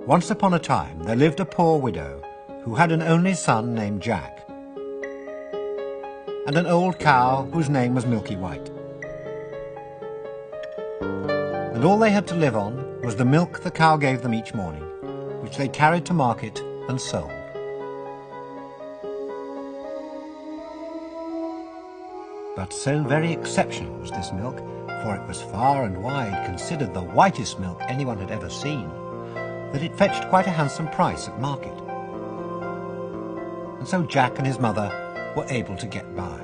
Once upon a time there lived a poor widow who had an only son named Jack, and an old cow whose name was Milky White. And all they had to live on was the milk the cow gave them each morning, which they carried to market and sold. But so very exceptional was this milk, for it was far and wide considered the whitest milk anyone had ever seen, that it fetched quite a handsome price at market. And so Jack and his mother were able to get by.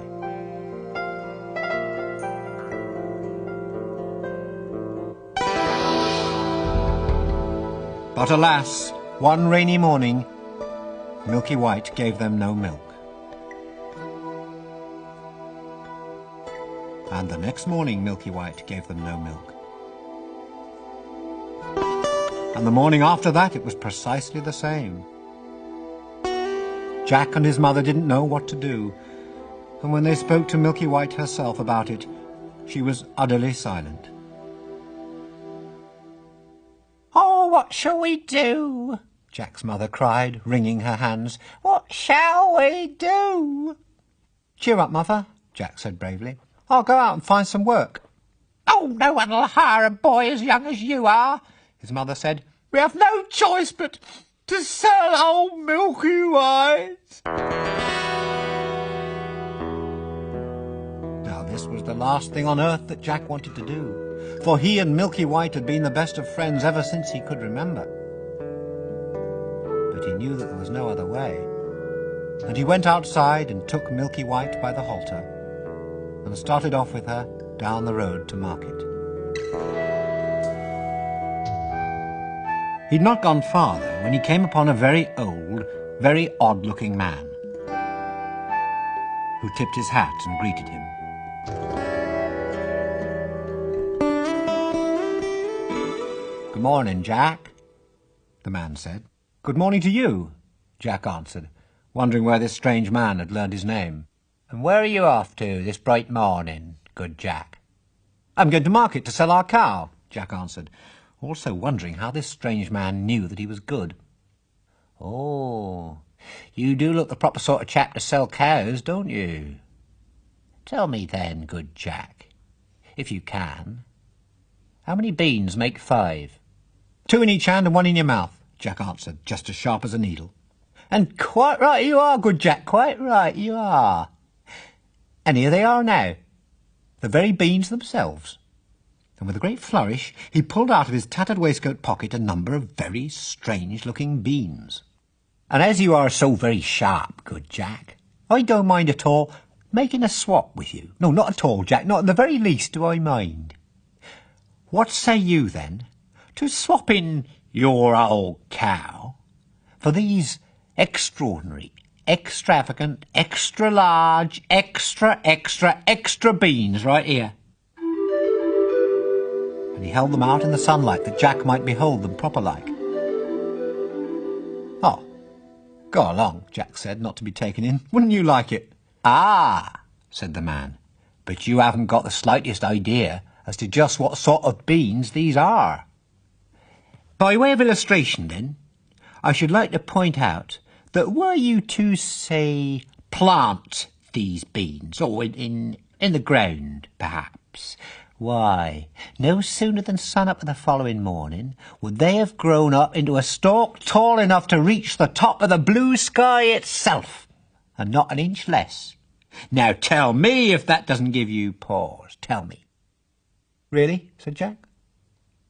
But alas, one rainy morning, Milky White gave them no milk. And the next morning Milky White gave them no milk. And the morning after that it was precisely the same. Jack and his mother didn't know what to do, and when they spoke to Milky White herself about it, she was utterly silent. "Oh, what shall we do?" Jack's mother cried, wringing her hands. "What shall we do?" "Cheer up, mother," Jack said bravely. "I'll go out and find some work." "Oh, no one'll hire a boy as young as you are," his mother said. "We have no choice but to sell old Milky White." Now this was the last thing on earth that Jack wanted to do, for he and Milky White had been the best of friends ever since he could remember. But he knew that there was no other way, and he went outside and took Milky White by the halter and started off with her down the road to market. He'd not gone far, though, when he came upon a very old, very odd-looking man, who tipped his hat and greeted him. "Good morning, Jack," the man said. "Good morning to you," Jack answered, wondering where this strange man had learned his name. "And where are you off to this bright morning, good Jack?" "I'm going to market to sell our cow," Jack answered, also wondering how this strange man knew that he was good. "Oh, you do look the proper sort of chap to sell cows, don't you? Tell me then, good Jack, if you can, how many beans make 5? 2 in each hand and 1 in your mouth," Jack answered, just as sharp as a needle. "And quite right you are, good Jack, quite right you are. And here they are now, the very beans themselves." And with a great flourish, he pulled out of his tattered waistcoat pocket a number of very strange-looking beans. "And as you are so very sharp, good Jack, I don't mind at all making a swap with you. No, not at all, Jack, not in the very least do I mind. What say you, then, to swapping your old cow for these extraordinary, extravagant, extra-large, extra beans right here?" And he held them out in the sunlight that Jack might behold them proper-like. "Oh, go along," Jack said, not to be taken in. "Wouldn't you like it?" "Ah," said the man, "but you haven't got the slightest idea as to just what sort of beans these are. By way of illustration, then, I should like to point out that were you to, say, plant these beans, or in the ground, perhaps, why, no sooner than sun-up of the following morning would they have grown up into a stalk tall enough to reach the top of the blue sky itself, and not an inch less. Now tell me if that doesn't give you pause. Tell me." "Really?" said Jack.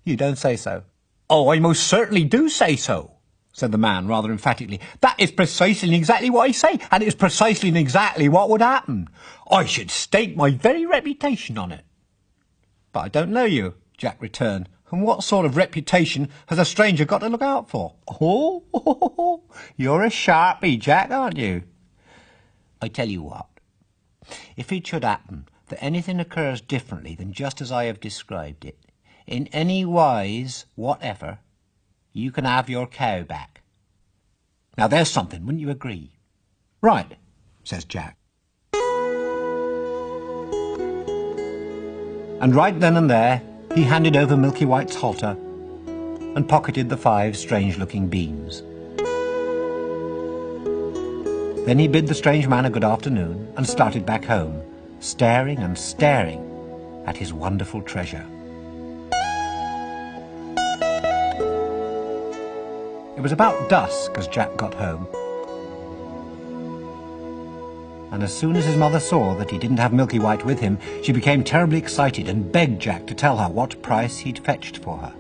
"You don't say so." "Oh, I most certainly do say so," said the man rather emphatically. "That is precisely and exactly what I say, and it is precisely and exactly what would happen. I should stake my very reputation on it." "But I don't know you," Jack returned, "and what sort of reputation has a stranger got to look out for?" Oh, you're a sharpie, Jack, aren't you? I tell you what, if it should happen that anything occurs differently than just as I have described it, in any wise whatever, you can have your cow back. Now there's something, wouldn't you agree?" "Right," says Jack. And right then and there, he handed over Milky White's halter and pocketed the 5 strange-looking beans. Then he bid the strange man a good afternoon and started back home, staring and staring at his wonderful treasure. It was about dusk as Jack got home, and as soon as his mother saw that he didn't have Milky White with him, she became terribly excited and begged Jack to tell her what price he'd fetched for her.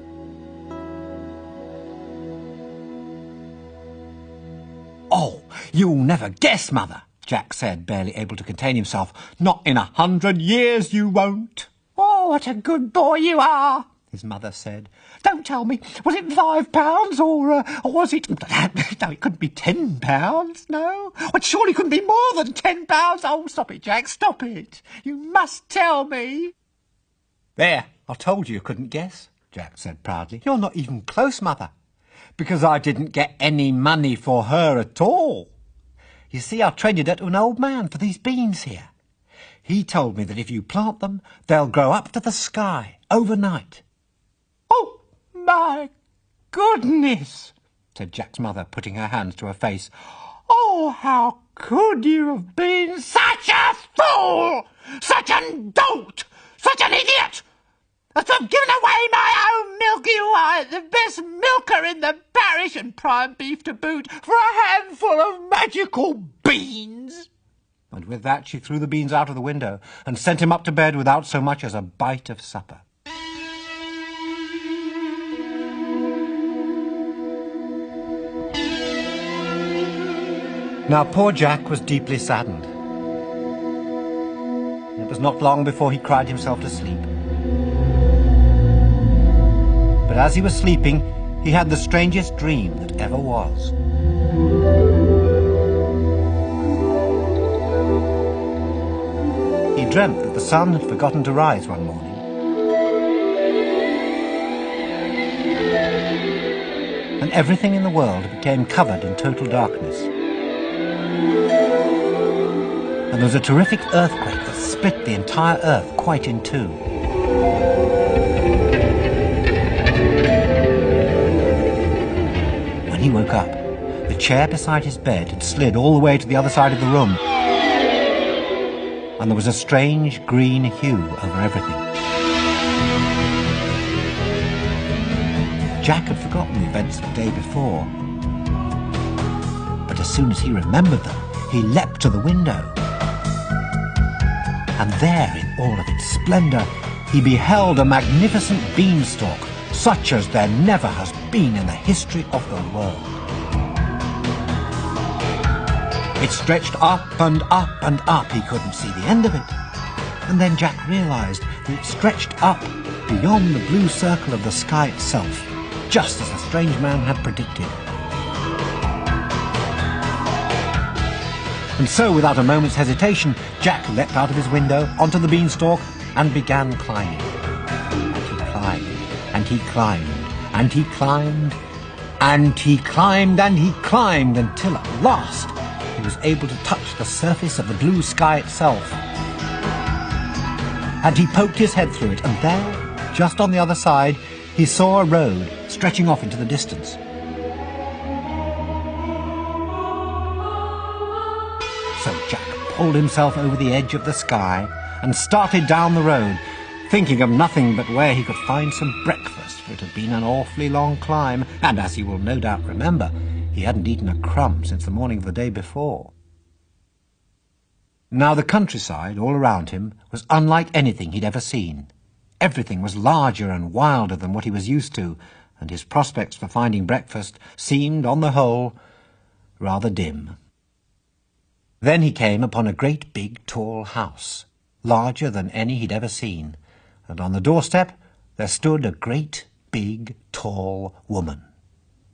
"Oh, you'll never guess, Mother," Jack said, barely able to contain himself. "Not in 100 years you won't." "Oh, what a good boy you are," his mother said. "Don't tell me. Was it £5 or was it... No, it couldn't be £10, no. Well, it surely couldn't be more than £10. Oh, stop it, Jack, stop it. You must tell me." "There, I told you couldn't guess," Jack said proudly. "You're not even close, Mother, because I didn't get any money for her at all. You see, I traded her to an old man for these beans here. He told me that if you plant them, they'll grow up to the sky overnight." "Oh, my goodness," said Jack's mother, putting her hands to her face. "Oh, how could you have been such a fool, such a dolt, such an idiot, as to have given away my own Milky White, the best milker in the parish, and prime beef to boot, for a handful of magical beans?" And with that she threw the beans out of the window and sent him up to bed without so much as a bite of supper. Now poor Jack was deeply saddened. It was not long before he cried himself to sleep. But as he was sleeping, he had the strangest dream that ever was. He dreamt that the sun had forgotten to rise one morning. And everything in the world became covered in total darkness. And there was a terrific earthquake that split the entire earth quite in two. When he woke up, the chair beside his bed had slid all the way to the other side of the room, and there was a strange green hue over everything. Jack had forgotten the events of the day before, but as soon as he remembered them, he leapt to the window. And there, in all of its splendour, he beheld a magnificent beanstalk, such as there never has been in the history of the world. It stretched up and up and up. He couldn't see the end of it. And then Jack realised that it stretched up beyond the blue circle of the sky itself, just as the strange man had predicted. And so, without a moment's hesitation, Jack leapt out of his window onto the beanstalk and began climbing. And he climbed, and he climbed, and he climbed, and he climbed, and he climbed, until at last he was able to touch the surface of the blue sky itself. And he poked his head through it, and there, just on the other side, he saw a road stretching off into the distance. So Jack pulled himself over the edge of the sky and started down the road, thinking of nothing but where he could find some breakfast, for it had been an awfully long climb, and as he will no doubt remember, he hadn't eaten a crumb since the morning of the day before. Now the countryside all around him was unlike anything he'd ever seen. Everything was larger and wilder than what he was used to, and his prospects for finding breakfast seemed, on the whole, rather dim. Then he came upon a great big tall house, larger than any he'd ever seen, and on the doorstep there stood a great big tall woman.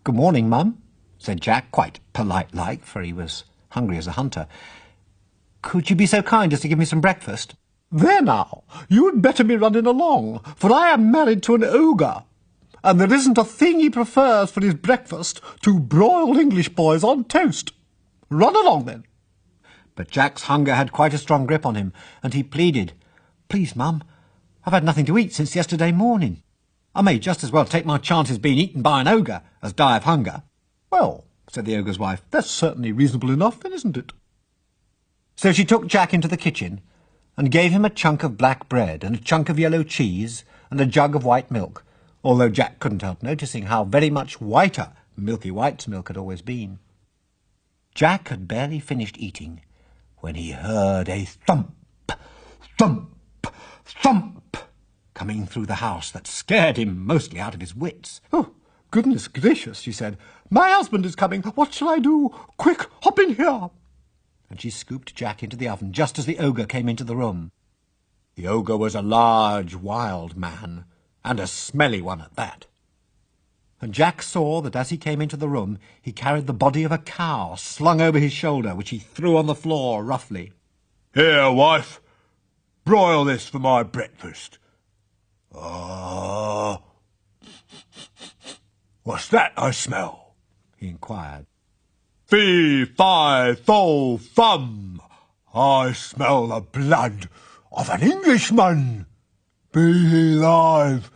"Good morning, Mum," said Jack, quite polite-like, for he was hungry as a hunter. "Could you be so kind as to give me some breakfast?" "There now, you'd better be running along, for I am married to an ogre, and there isn't a thing he prefers for his breakfast to broiled English boys on toast. Run along, then." But Jack's hunger had quite a strong grip on him, and he pleaded, "Please, Mum, I've had nothing to eat since yesterday morning." I may just as well take my chances being eaten by an ogre as die of hunger. Well, said the ogre's wife, that's certainly reasonable enough, then, isn't it? So she took Jack into the kitchen and gave him a chunk of black bread and a chunk of yellow cheese and a jug of white milk, although Jack couldn't help noticing how very much whiter Milky White's milk had always been. Jack had barely finished eating when he heard a thump, thump, thump coming through the house that scared him mostly out of his wits. Oh, goodness gracious, she said. My husband is coming. What shall I do? Quick, hop in here. And she scooped Jack into the oven just as the ogre came into the room. The ogre was a large, wild man, and a smelly one at that. And Jack saw that as he came into the room, he carried the body of a cow slung over his shoulder, which he threw on the floor roughly. Here, wife, broil this for my breakfast. What's that I smell? He inquired. Fee, fi, fo, fum. I smell the blood of an Englishman. Be he alive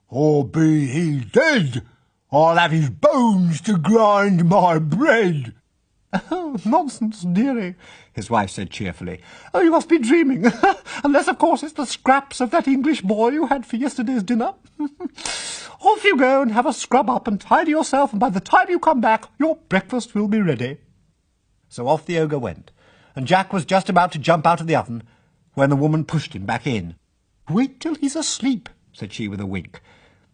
or be he dead, I'll have his bones to grind my bread. Oh, nonsense, dearie, his wife said cheerfully. Oh, you must be dreaming. Unless, of course, it's the scraps of that English boy you had for yesterday's dinner. Off you go and have a scrub up and tidy yourself, and by the time you come back, your breakfast will be ready. So off the ogre went, and Jack was just about to jump out of the oven when the woman pushed him back in. Wait till he's asleep, said she with a wink.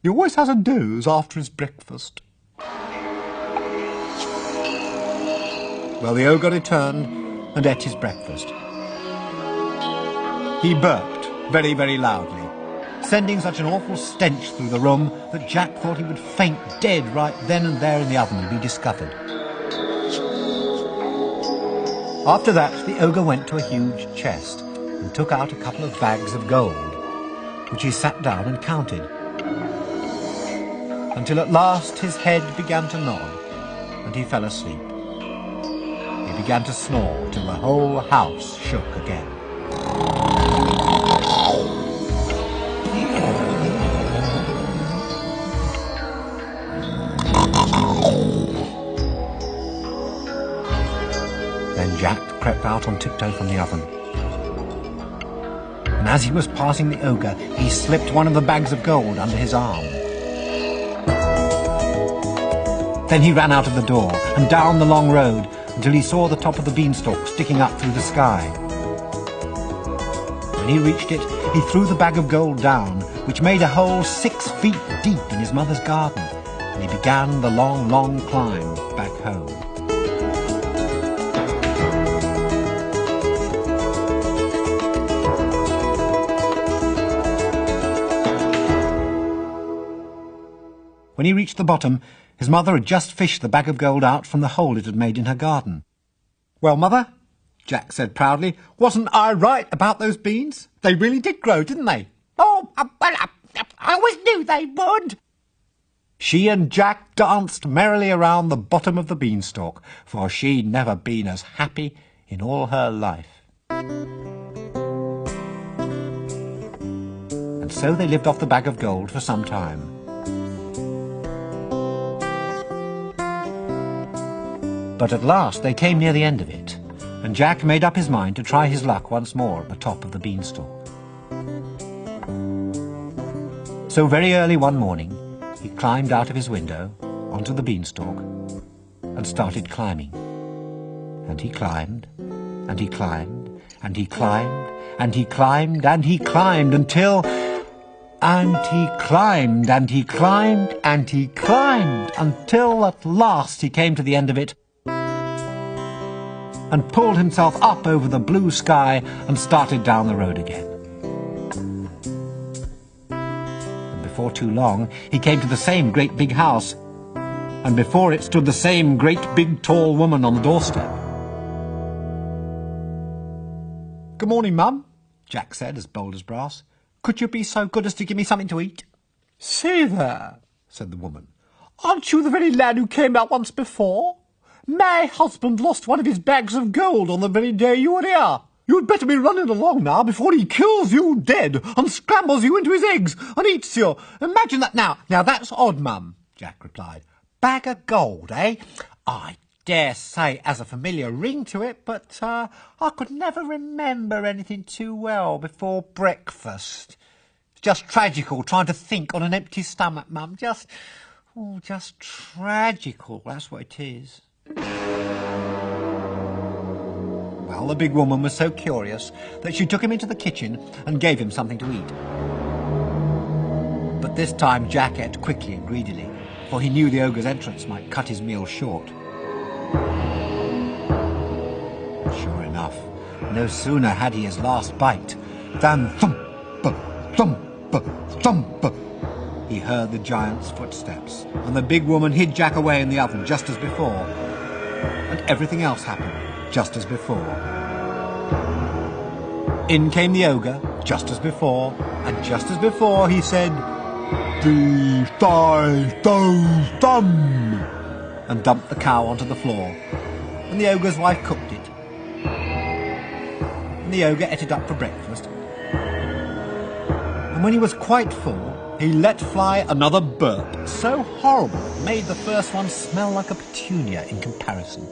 He always has a doze after his breakfast. Well, the ogre returned and ate his breakfast. He burped very, very loudly, sending such an awful stench through the room that Jack thought he would faint dead right then and there in the oven and be discovered. After that, the ogre went to a huge chest and took out a couple of bags of gold, which he sat down and counted, until at last his head began to nod and he fell asleep. He began to snore till the whole house shook again. Then Jack crept out on tiptoe from the oven. And as he was passing the ogre, he slipped one of the bags of gold under his arm. Then he ran out of the door and down the long road until he saw the top of the beanstalk sticking up through the sky. When he reached it, he threw the bag of gold down, which made a hole 6 feet deep in his mother's garden, and he began the long, long climb back home. When he reached the bottom, his mother had just fished the bag of gold out from the hole it had made in her garden. Well, Mother, Jack said proudly, wasn't I right about those beans? They really did grow, didn't they? Oh, well, I always knew they would. She and Jack danced merrily around the bottom of the beanstalk, for she'd never been as happy in all her life. And so they lived off the bag of gold for some time. But at last they came near the end of it, and Jack made up his mind to try his luck once more at the top of the beanstalk. So very early one morning, he climbed out of his window onto the beanstalk and started climbing. And he climbed, and he climbed, and he climbed, and he climbed, and he climbed until... And he climbed, and he climbed, and he climbed, until at last he came to the end of it and pulled himself up over the blue sky and started down the road again. And before too long, he came to the same great big house, and before it stood the same great big tall woman on the doorstep. Good morning, Mum, Jack said, as bold as brass. Could you be so good as to give me something to eat? Say there, said the woman. Aren't you the very lad who came out once before? My husband lost one of his bags of gold on the very day you were here. You'd better be running along now before he kills you dead and scrambles you into his eggs and eats you. Imagine that now. Now that's odd, Mum, Jack replied. Bag of gold, eh? I dare say it has a familiar ring to it, but I could never remember anything too well before breakfast. It's just tragical trying to think on an empty stomach, Mum. Just tragical, that's what it is. Well, the big woman was so curious that she took him into the kitchen and gave him something to eat. But this time Jack ate quickly and greedily, for he knew the ogre's entrance might cut his meal short. Sure enough, no sooner had he his last bite than thump, thump, thump, he heard the giant's footsteps, and the big woman hid Jack away in the oven just as before. And everything else happened just as before. In came the ogre, just as before, and just as before he said, "Fee, fi, fo, fum," and dumped the cow onto the floor. And the ogre's wife cooked it. And the ogre ate it up for breakfast. And when he was quite full, he let fly another burp, so horrible it made the first one smell like a petunia in comparison.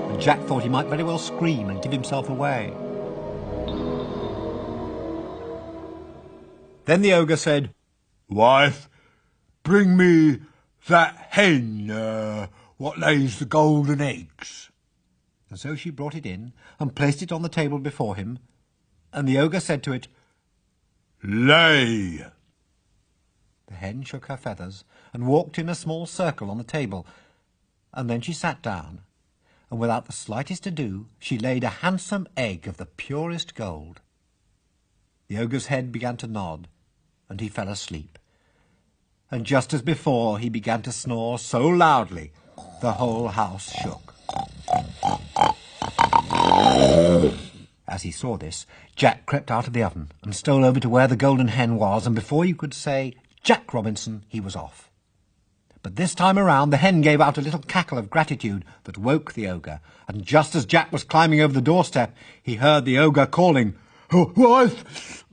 And Jack thought he might very well scream and give himself away. Then the ogre said, "Wife, bring me that hen, what lays the golden eggs." And so she brought it in and placed it on the table before him, and the ogre said to it, "Lay." The hen shook her feathers and walked in a small circle on the table, and then she sat down, and without the slightest ado she laid a handsome egg of the purest gold. The ogre's head began to nod, and he fell asleep. And just as before he began to snore so loudly the whole house shook. As he saw this, Jack crept out of the oven and stole over to where the golden hen was, and before you could say Jack Robinson, he was off. But this time around the hen gave out a little cackle of gratitude that woke the ogre, and just as Jack was climbing over the doorstep, he heard the ogre calling, "Oh, wife,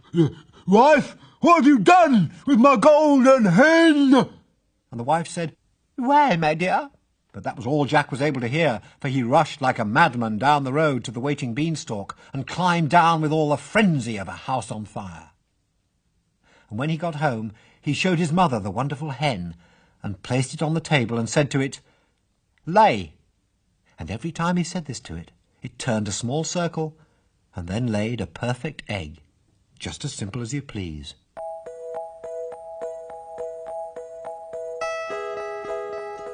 wife, what have you done with my golden hen?" And the wife said, "Why, my dear?" But that was all Jack was able to hear, for he rushed like a madman down the road to the waiting beanstalk and climbed down with all the frenzy of a house on fire. And when he got home, he showed his mother the wonderful hen and placed it on the table and said to it, "Lay." And every time he said this to it, it turned a small circle and then laid a perfect egg, just as simple as you please.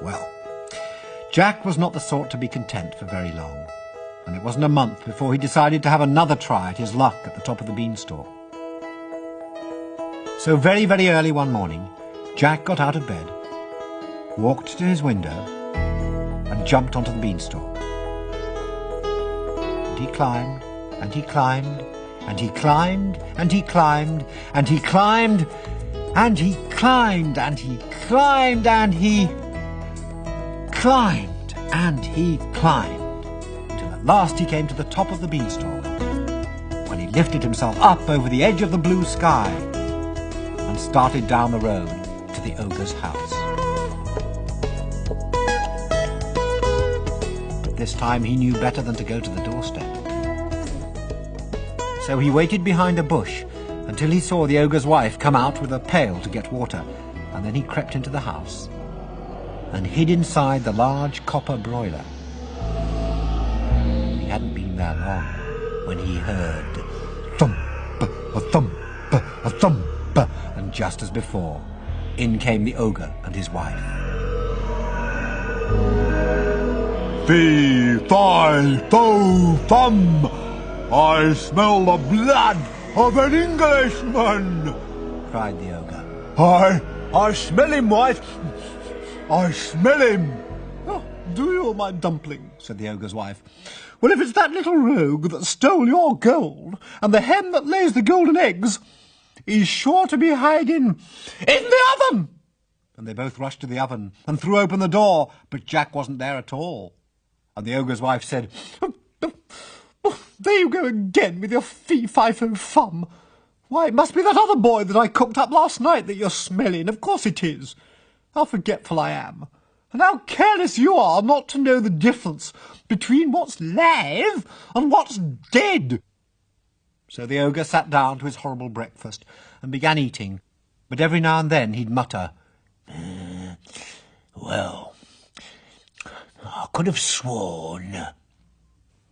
Well, Jack was not the sort to be content for very long, and it wasn't a month before he decided to have another try at his luck at the top of the beanstalk. So very, very early one morning, Jack got out of bed, walked to his window, and jumped onto the beanstalk. And he climbed, and he climbed, and he climbed, and he climbed, and he climbed, and he climbed, and he climbed, and he climbed, and he climbed, until at last he came to the top of the beanstalk, when he lifted himself up over the edge of the blue sky and started down the road to the ogre's house. But this time he knew better than to go to the doorstep. So he waited behind a bush until he saw the ogre's wife come out with a pail to get water, and then he crept into the house and hid inside the large copper broiler. He hadn't been there long when he heard thump, a thump, a thump, and just as before, in came the ogre and his wife. "Fee, fi, fo, fum, I smell the blood of an Englishman!" cried the ogre. I smell him, wife. I smell him." "Oh, do you, my dumpling?" said the ogre's wife. "Well, if it's that little rogue that stole your gold, and the hen that lays the golden eggs, he's sure to be hiding in the oven." And they both rushed to the oven and threw open the door, but Jack wasn't there at all. And the ogre's wife said, there you go again with your fee-fi-fo-fum. Why, it must be that other boy that I cooked up last night that you're smelling. Of course it is. How forgetful I am. And how careless you are not to know the difference between what's live and what's dead. So the ogre sat down to his horrible breakfast and began eating, but every now and then he'd mutter, Well, I could have sworn.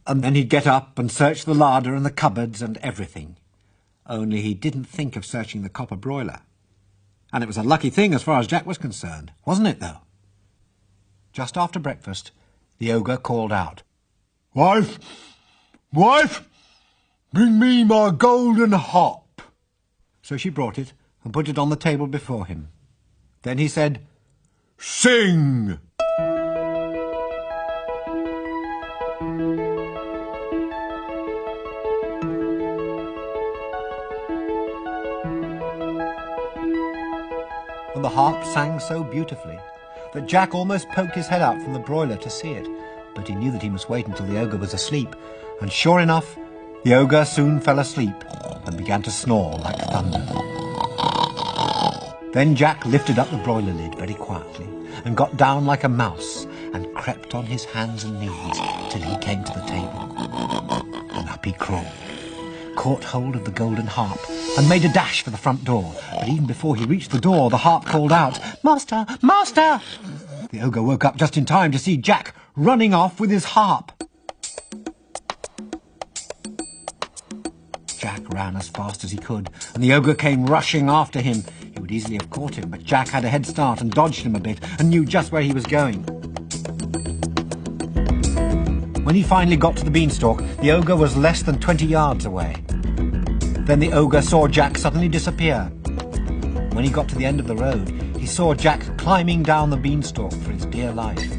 And then he'd get up and search the larder and the cupboards and everything. Only he didn't think of searching the copper broiler. And it was a lucky thing as far as Jack was concerned, wasn't it, though? Just after breakfast, the ogre called out, Wife! Wife! Bring me my golden hop. So she brought it and put it on the table before him. Then he said, Sing! And the harp sang so beautifully that Jack almost poked his head out from the broiler to see it, but he knew that he must wait until the ogre was asleep, and sure enough, the ogre soon fell asleep and began to snore like thunder. Then Jack lifted up the broiler lid very quietly and got down like a mouse and crept on his hands and knees till he came to the table. And up he crawled, caught hold of the golden harp and made a dash for the front door. But even before he reached the door, the harp called out, Master! Master! The ogre woke up just in time to see Jack running off with his harp. Jack ran as fast as he could, and the ogre came rushing after him. He would easily have caught him, but Jack had a head start and dodged him a bit and knew just where he was going. When he finally got to the beanstalk, the ogre was less than 20 yards away. Then the ogre saw Jack suddenly disappear. When he got to the end of the road, he saw Jack climbing down the beanstalk for his dear life.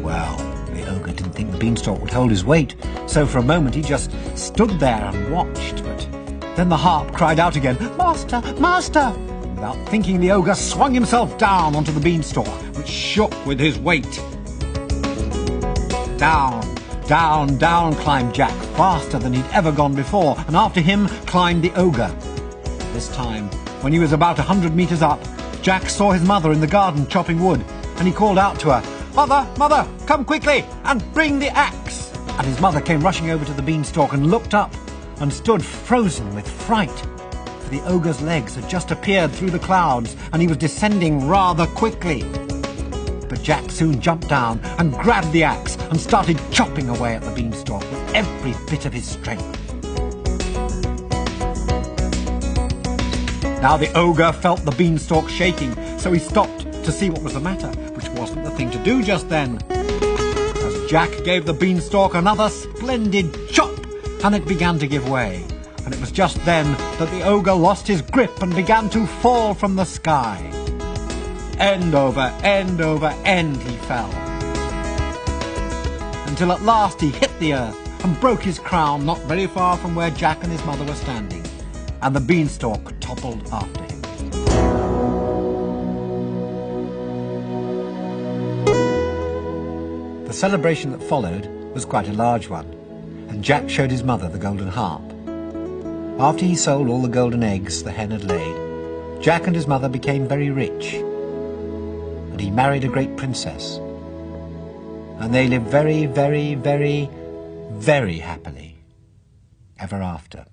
Well, the ogre didn't think the beanstalk would hold his weight, so for a moment he just stood there and watched, but then the harp cried out again, Master! Master! Without thinking, the ogre swung himself down onto the beanstalk, which shook with his weight. Down, down, down climbed Jack, faster than he'd ever gone before, and after him climbed the ogre. This time, when he was about 100 meters up, Jack saw his mother in the garden chopping wood, and he called out to her, Mother, Mother, come quickly and bring the axe! And his mother came rushing over to the beanstalk and looked up and stood frozen with fright. For the ogre's legs had just appeared through the clouds and he was descending rather quickly. But Jack soon jumped down and grabbed the axe and started chopping away at the beanstalk with every bit of his strength. Now the ogre felt the beanstalk shaking, so he stopped to see what was the matter, which wasn't the thing to do just then. Jack gave the beanstalk another splendid chop, and it began to give way. And it was just then that the ogre lost his grip and began to fall from the sky. End over end he fell, until at last he hit the earth and broke his crown not very far from where Jack and his mother were standing, and the beanstalk toppled after him. The celebration that followed was quite a large one, and Jack showed his mother the golden harp. After he sold all the golden eggs the hen had laid, Jack and his mother became very rich, and he married a great princess, and they lived very, very, very, very happily ever after.